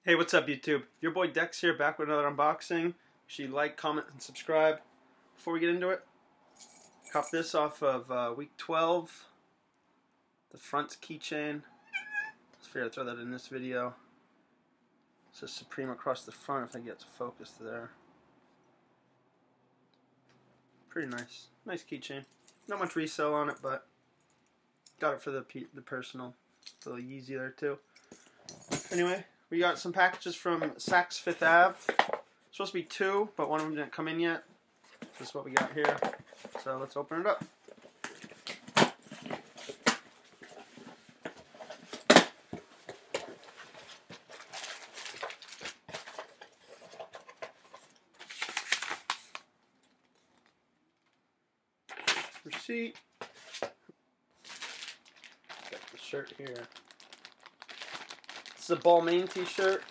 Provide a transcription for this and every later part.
Hey, what's up, YouTube? Your boy Dex here, back with another unboxing. Make sure you like, comment, and subscribe. Before we get into it, cop this off of week 12. The front keychain. Just figured I'd throw that in this video. It says Supreme across the front if I get to focus there. Pretty nice. Nice keychain. Not much resale on it, but got it for the personal. A little Yeezy there too. Anyway, we got some packages from Saks Fifth Ave. Supposed to be two, but one of them didn't come in yet. This is what we got here. So let's open it up. Receipt. Got the shirt here. This is a Balmain t-shirt.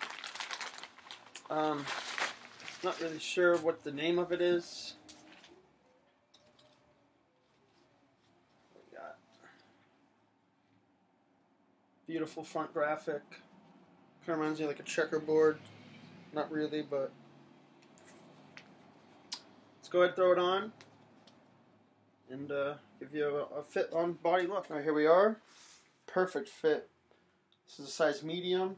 Not really sure what the name of it is. We got beautiful front graphic. Kind of reminds me of like a checkerboard. Not really, but let's go ahead and throw it on and give you a fit on body look. Now here we are. Perfect fit. This is a size medium.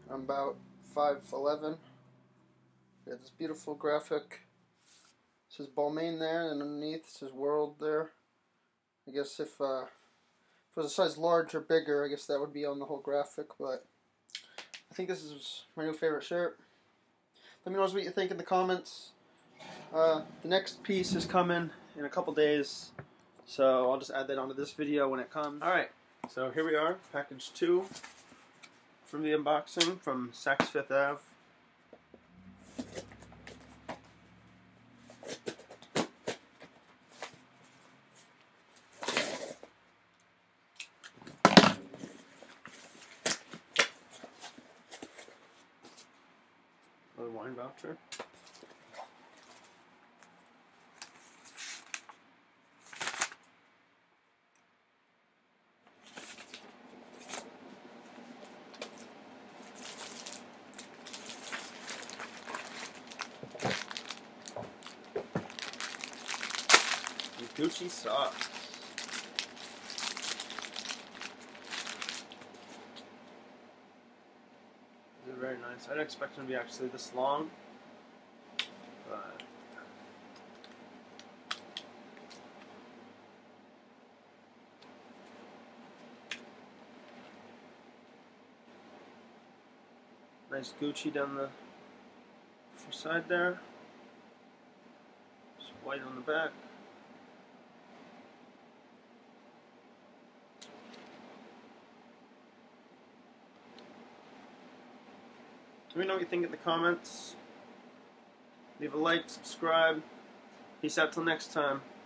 I'm about 5'11". We got this beautiful graphic. It says Balmain there, and underneath it says World there. I guess if it was a size large or bigger, I guess that would be on the whole graphic, but I think this is my new favorite shirt. Let me know what you think in the comments. The next piece is coming in a couple days, so I'll just add that onto this video when it comes. Alright, so here we are, package 2 from the unboxing from Saks Fifth Ave. Another wine voucher. Gucci socks. They're very nice. I didn't expect them to be actually this long, but nice Gucci down the side there. Just white on the back. Let me know what you think in the comments. Leave a like, subscribe. Peace out till next time.